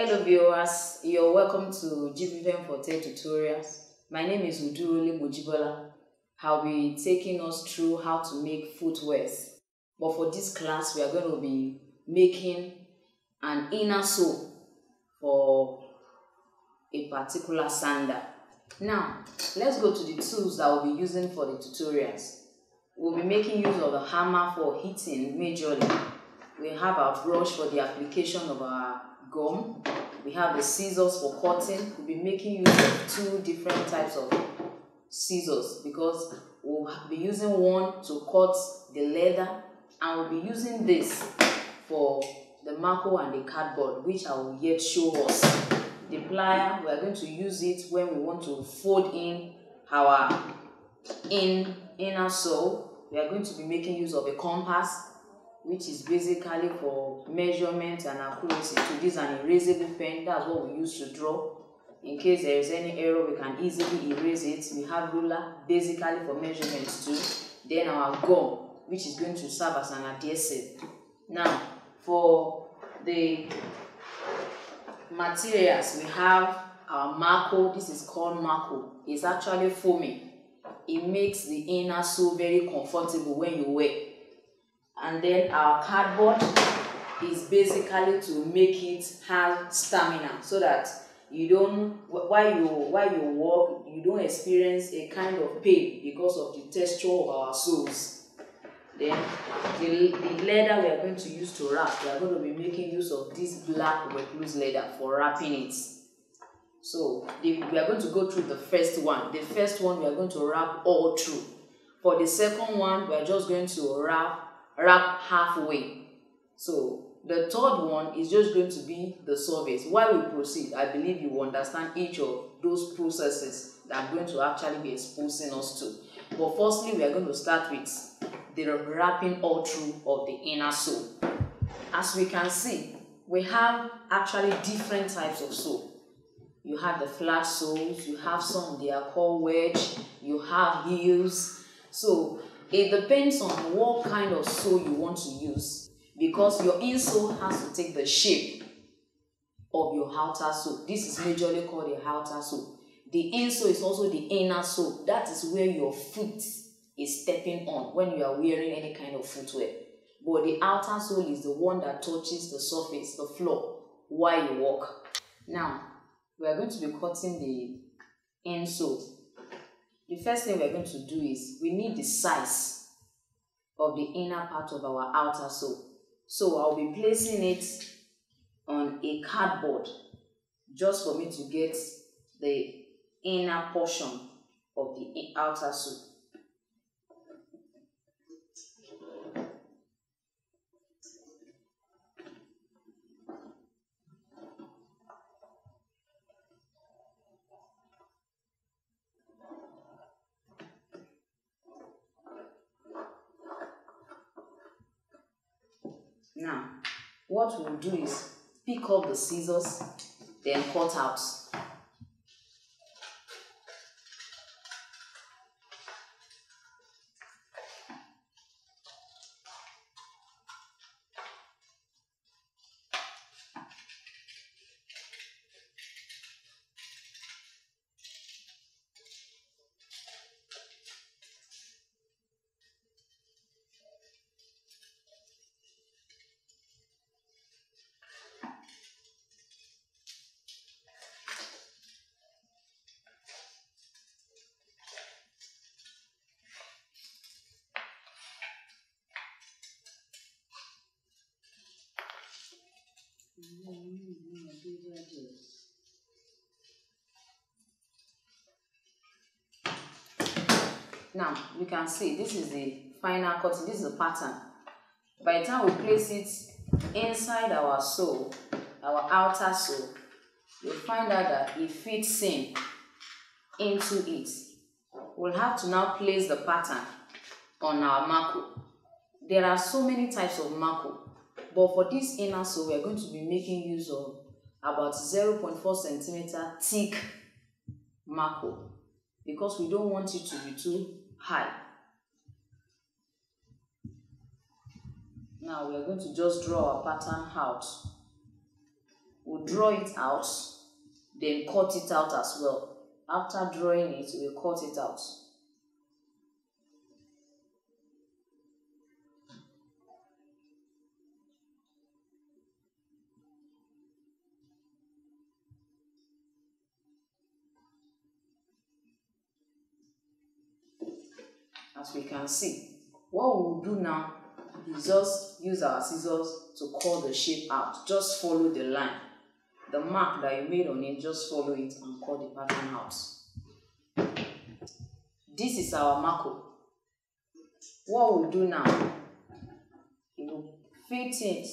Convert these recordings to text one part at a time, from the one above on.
Hello viewers, you're welcome to JibbyFem Forte tutorials. My name is Odurole Mojibola. I'll be taking us through how to make footwears. But for this class, we are going to be making an inner sole for a particular sandal. Now, let's go to the tools that we'll be using for the tutorials. We'll be making use of the hammer for hitting majorly. We have our brush for the application of our gum. We have the scissors for cutting. We'll be making use of two different types of scissors because we'll be using one to cut the leather, and we'll be using this for the marco and the cardboard, which I will yet show us. The plier, we are going to use it when we want to fold in our inner sole. We are going to be making use of a compass, which is basically for measurement and accuracy. So this is an erasable pen. That's what we use to draw. In case there is any error, we can easily erase it. We have ruler, basically for measurements too. Then our gum, which is going to serve as an adhesive. Now, for the materials, we have our marco. This is called marco. It's actually foaming. It makes the inner sole very comfortable when you wear. And then our cardboard is basically to make it have stamina, so that you don't, while you walk, you don't experience a kind of pain because of the texture of our soles. Then the leather we are going to use to wrap, we are going to be making use of this black recluse leather for wrapping it. So we are going to go through the first one. The first one we are going to wrap all through. For the second one, we are just going to wrap halfway. So the third one is just going to be the surface. While we proceed, I believe you understand each of those processes that I'm going to actually be exposing us to. But firstly, we are going to start with the wrapping all through of the inner sole. As we can see, we have actually different types of sole. You have the flat soles, you have some, they are called wedge, you have heels. So it depends on what kind of sole you want to use, because your insole has to take the shape of your outer sole. This is majorly called the outer sole. The insole is also the inner sole. That is where your foot is stepping on when you are wearing any kind of footwear. But the outer sole is the one that touches the surface, the floor, while you walk. Now, we are going to be cutting the insole. The first thing we are going to do is we need the size of the inner part of our outer sole. So I'll be placing it on a cardboard just for me to get the inner portion of the outer sole. Now, what we'll do is pick up the scissors, then cut out. Now, you can see this is the final cutting. This is the pattern. By the time we place it inside our sole, our outer sole, you'll find out that it fits in into it. We'll have to now place the pattern on our marco. There are so many types of marco, but for this inner sole, we are going to be making use of about 0.4 centimeter thick marco, because we don't want it to be too high. Now we are going to just draw our pattern out. We'll draw it out, then cut it out as well. After drawing it, we'll cut it out. As we can see, what we'll do now is just use our scissors to cut the shape out. Just follow the line. The mark that you made on it, just follow it and cut the pattern out. This is our mako. What we'll do now, we will fit it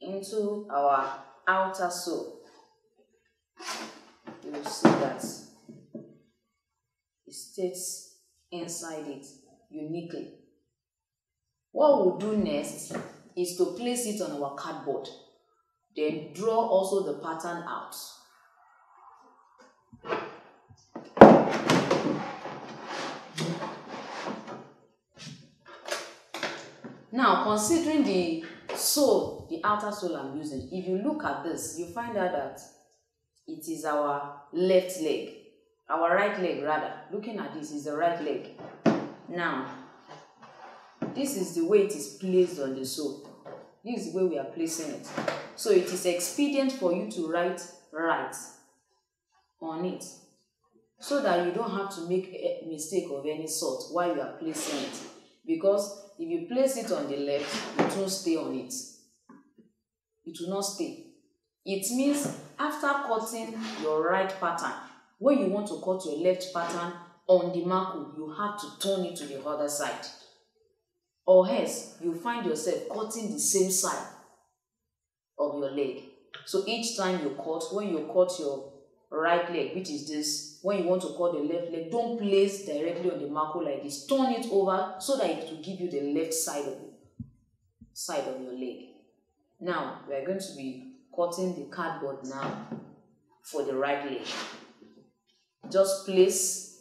into our outer sole. You will see that it stays inside it uniquely. What we'll do next is to place it on our cardboard. Then draw also the pattern out. Now, considering the sole, the outer sole I'm using, if you look at this, you find out that it is our left leg. Our right leg rather. Looking at this is the right leg. Now, this is the way it is placed on the sole. This is the way we are placing it. So it is expedient for you to write right on it, so that you don't have to make a mistake of any sort while you are placing it. Because if you place it on the left, it won't stay on it. It will not stay. It means after cutting your right pattern, when you want to cut your left pattern on the mako, you have to turn it to the other side. Or else, you find yourself cutting the same side of your leg. So each time you cut, when you cut your right leg, which is this, when you want to cut the left leg, don't place directly on the mako like this. Turn it over so that it will give you the left side of your leg. Now, we are going to be cutting the cardboard now for the right leg. Just place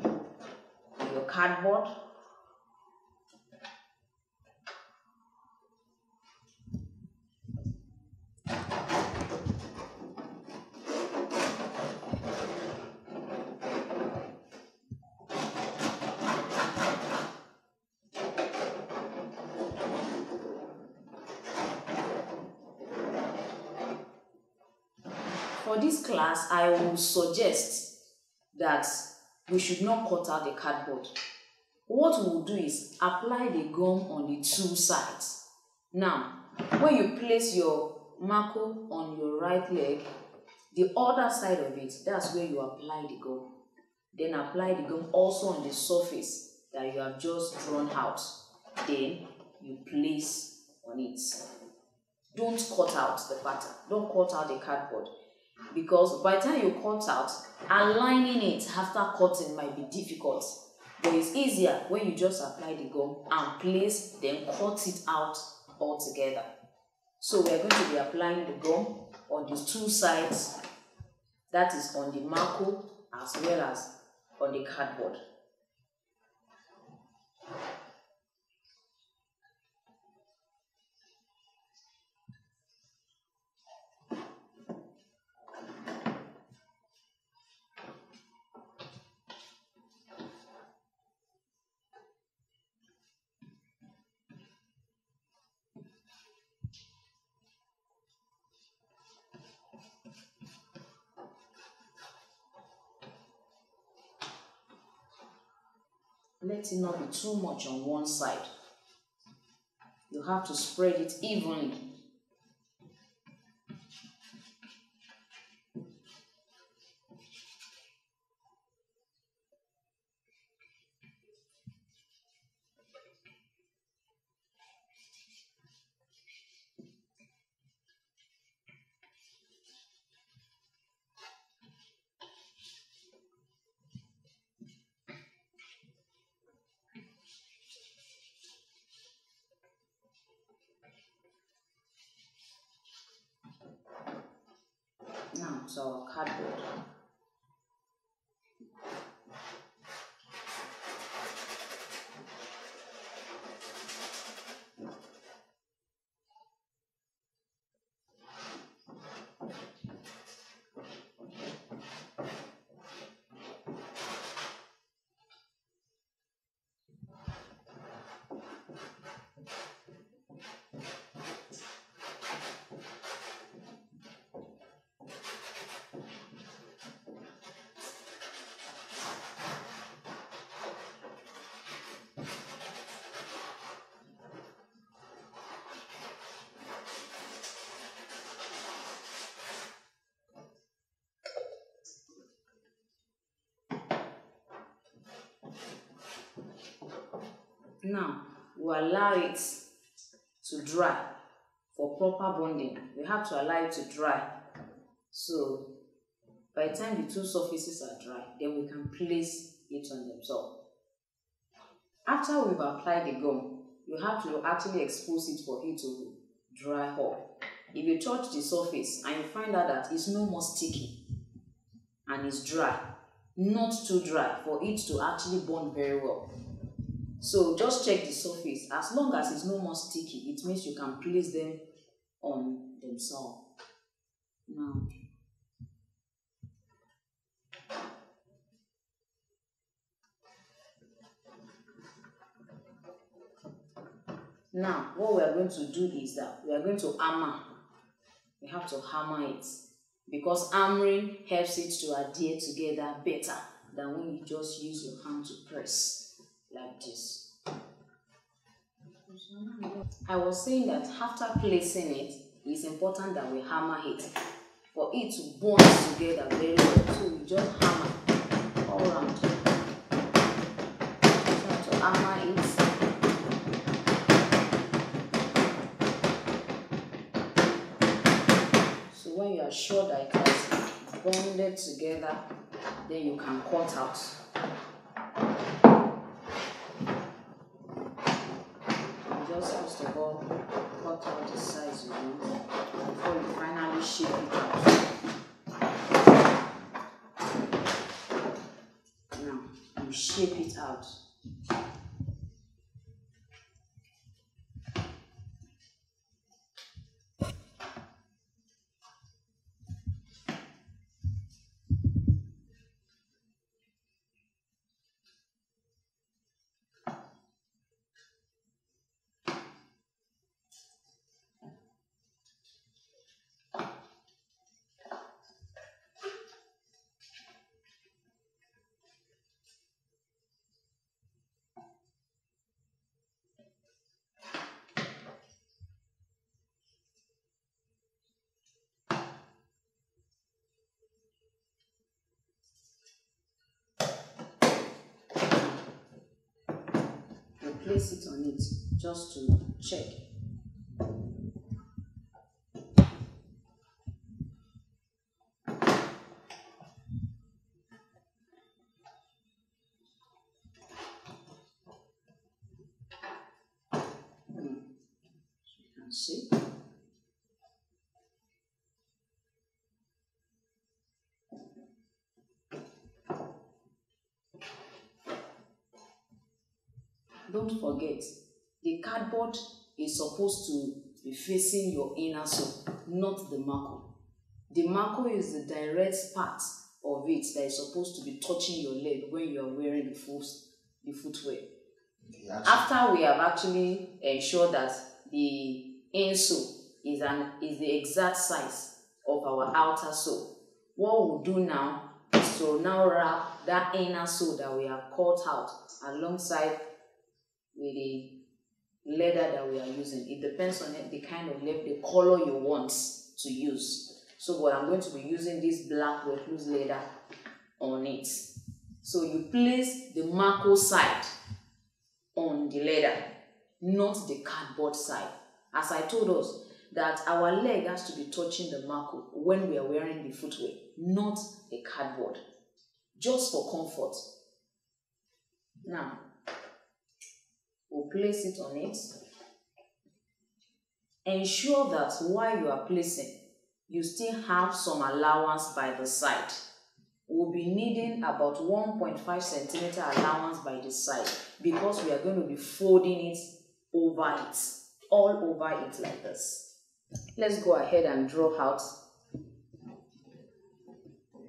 your cardboard. For this class, I will suggest that we should not cut out the cardboard. What we will do is apply the gum on the two sides. Now, when you place your mako on your right leg, the other side of it, that's where you apply the gum. Then apply the gum also on the surface that you have just drawn out. Then you place on it. Don't cut out the pattern. Don't cut out the cardboard. Because by the time you cut out, aligning it after cutting might be difficult. But it's easier when you just apply the gum and place, then cut it out altogether. So we are going to be applying the gum on the two sides, that is on the mako as well as on the cardboard. Let it not be too much on one side. You have to spread it evenly. Now to our cardboard. Now, we allow it to dry for proper bonding. We have to allow it to dry. So, by the time the two surfaces are dry, then we can place it on themselves. After we've applied the gum, you have to actually expose it for it to dry up. If you touch the surface and you find out that it's no more sticky and it's dry, not too dry for it to actually bond very well. So just check the surface. As long as it's no more sticky, it means you can place them on themselves. Now, what we are going to do is that we are going to hammer. We have to hammer it because hammering helps it to adhere together better than when you just use your hand to press like this. I was saying that after placing it, it's important that we hammer it for it to bond together very well. So we just hammer all around. We have to hammer it. When you are sure that it has bonded together, then you can cut out. You just first of all cut out the size you want before you finally shape it out. Now you shape it out. Place it on it just to check. You can see. Don't forget, the cardboard is supposed to be facing your inner sole, not the marco. The marco is the direct part of it that is supposed to be touching your leg when you are wearing the footwear. Yes. After we have actually ensured that the insole is the exact size of our outer sole, what we'll do now is to now wrap that inner sole that we have cut out alongside with the leather that we are using. It depends on the kind of leather, the color you want to use. So, but I'm going to be using this black wet loose leather on it. So you place the marco side on the leather, not the cardboard side. As I told us, that our leg has to be touching the marco when we are wearing the footwear, not the cardboard, just for comfort. Now, we'll place it on it. Ensure that while you are placing, you still have some allowance by the side. We'll be needing about 1.5 centimeter allowance by the side because we are going to be folding it over it, all over it like this. Let's go ahead and draw out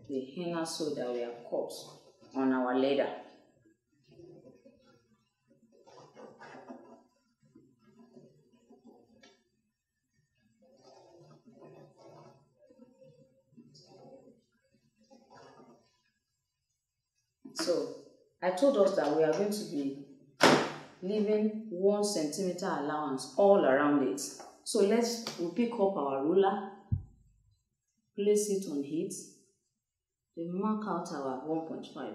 the inner sole that we have cut on our leather. So, I told us that we are going to be leaving 1 centimeter allowance all around it. So we'll pick up our ruler, place it on it, then mark out our 1.5.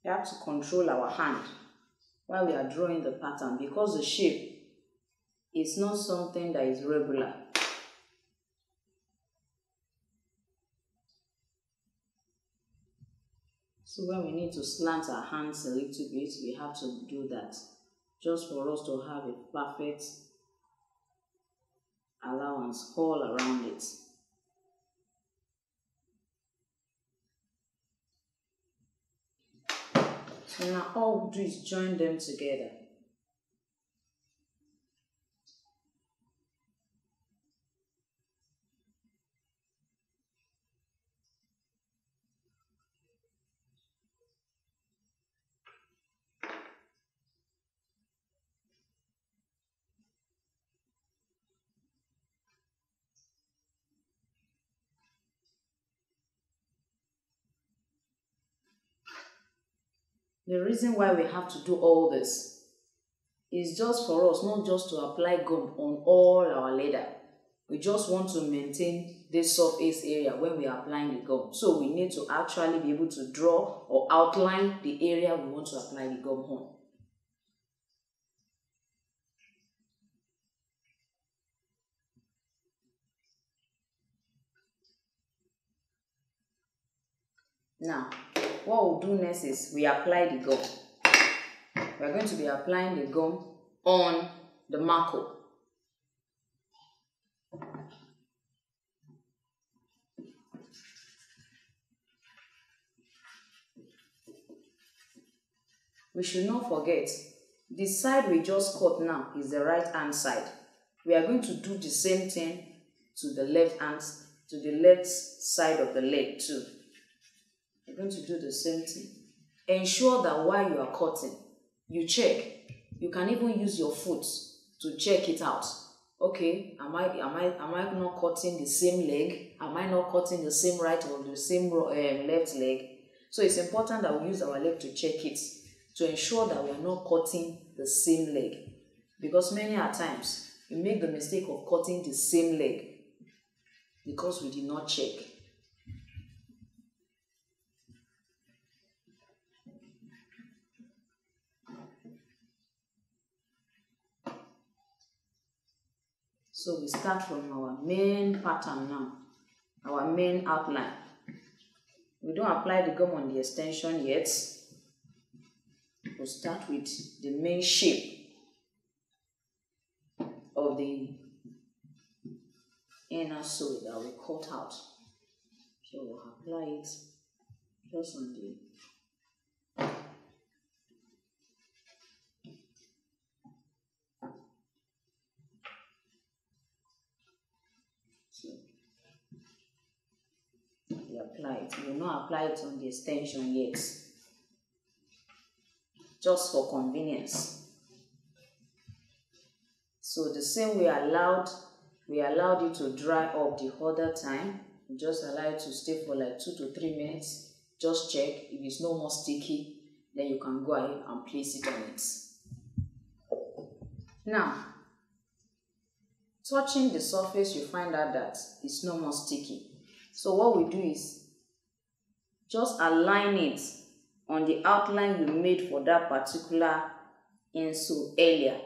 We have to control our hand while we are drawing the pattern, because the shape is not something that is regular. So when we need to slant our hands a little bit, we have to do that, just for us to have a perfect allowance all around it. So now all we do is join them together. The reason why we have to do all this is just for us, not just to apply gum on all our leather. We just want to maintain this surface area when we are applying the gum. So we need to actually be able to draw or outline the area we want to apply the gum on. Now, what we'll do next is we apply the gum. We're going to be applying the gum on the marco. We should not forget, the side we just cut now is the right hand side. We are going to do the same thing to the left hand, to the left side of the leg too. You're going to do the same thing. Ensure that while you are cutting, you check. You can even use your foot to check it out. Okay, am I not cutting the same leg? Am I not cutting the same right or the same left leg? So it's important that we use our leg to check it, to ensure that we are not cutting the same leg. Because many a times, we make the mistake of cutting the same leg because we did not check. So we start from our main pattern now, our main outline. We don't apply the gum on the extension yet. We'll start with the main shape of the inner sole that we cut out. So we'll apply it just on the we apply it. We will not apply it on the extension yet, just for convenience. So the same we allowed it to dry up the other time. We just allow it to stay for like 2 to 3 minutes. Just check. If it's no more sticky, then you can go ahead and place it on it. Now, touching the surface, you find out that it's no more sticky. So what we do is just align it on the outline you made for that particular insole earlier.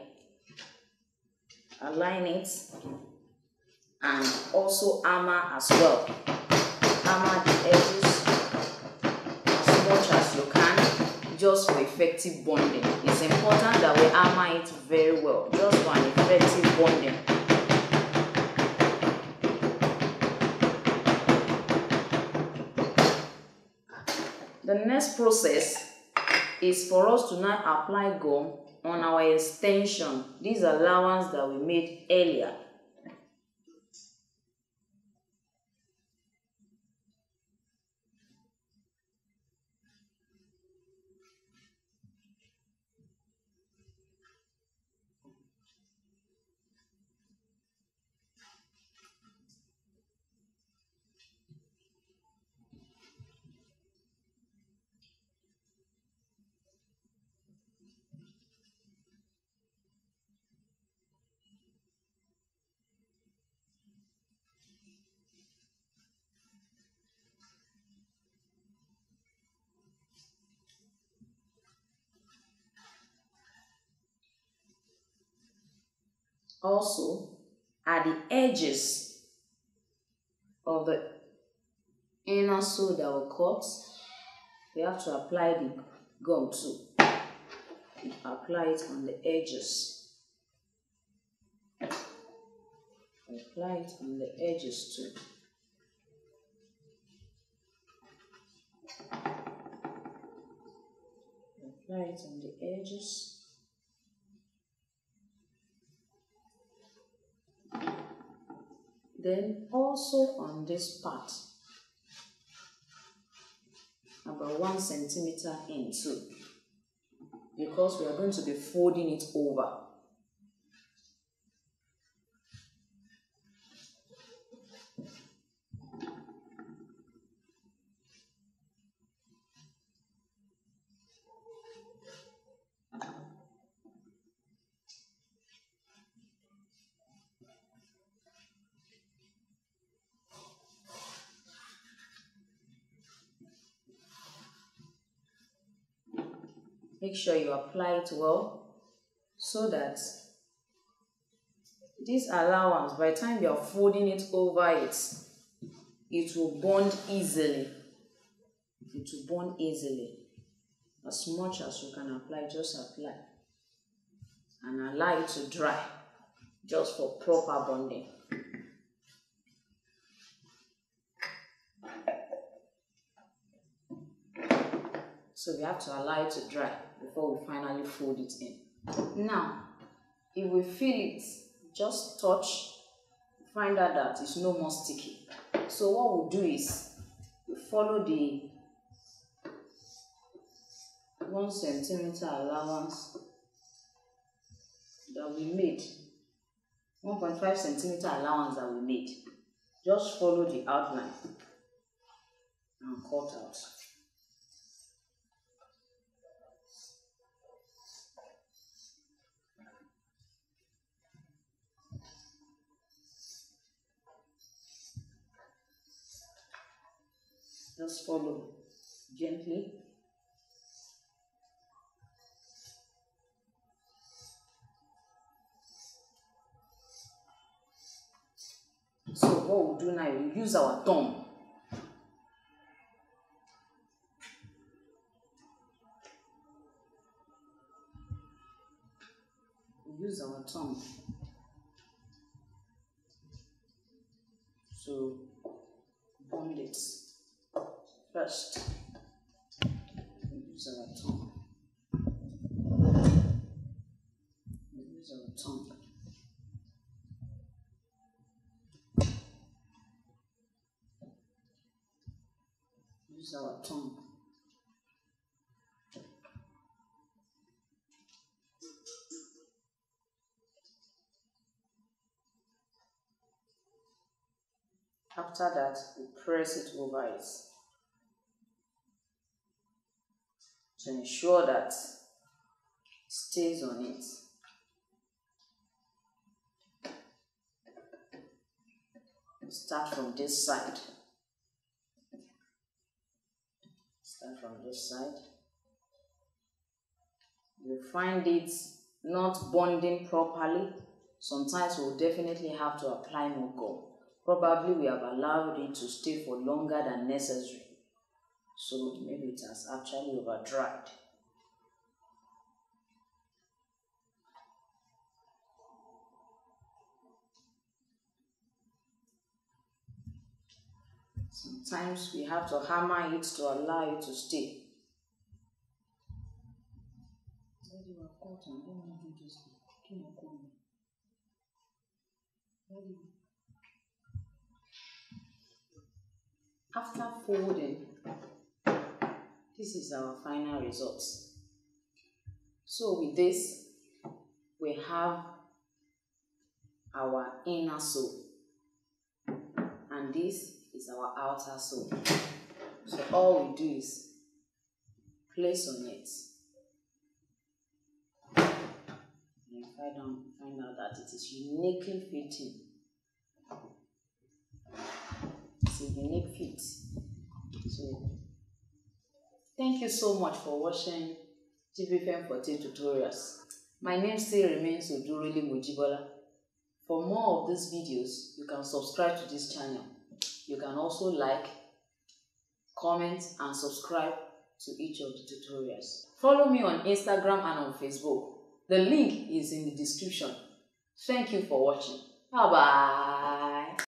Align it and also armor as well. Armor the edges as much as you can, just for effective bonding. It's important that we armor it very well, just for an effective bonding. The next process is for us to now apply gum on our extension, this allowance that we made earlier. Also, at the edges of the inner sole that we cut, we have to apply the gum too. Apply it on the edges. Apply it on the edges too. Apply it on the edges. Then also on this part, about 1 centimeter in too, because we are going to be folding it over. Make sure you apply it well so that this allowance, by the time you are folding it over it will bond easily. It will bond easily. As much as you can apply, just apply. And allow it to dry just for proper bonding. So we have to allow it to dry before we finally fold it in. Now, if we feel it, just touch, find out that it's no more sticky. So what we'll do is, we follow the 1 centimeter allowance that we made, 1.5 centimeter allowance that we made. Just follow the outline and cut out. Just follow gently. So what we'll do now, we'll use our thumb. We'll use our thumb. So bond it. First, use our tongue. Use our tongue. Use our tongue. After that, we press it over it to ensure that it stays on it. We start from this side. Start from this side. You find it not bonding properly. Sometimes we'll definitely have to apply more gum. Probably we have allowed it to stay for longer than necessary. So maybe it has actually over dried. Sometimes we have to hammer it to allow it to stay. After folding, this is our final result. So with this, we have our inner sole, and this is our outer sole. So all we do is place on it. And find out that it is uniquely fitting. It's a unique fit. So thank you so much for watching JibbyFem Forte tutorials. My name still remains Odurole Mojibola. For more of these videos, you can subscribe to this channel. You can also like, comment and subscribe to each of the tutorials. Follow me on Instagram and on Facebook. The link is in the description. Thank you for watching. Bye bye.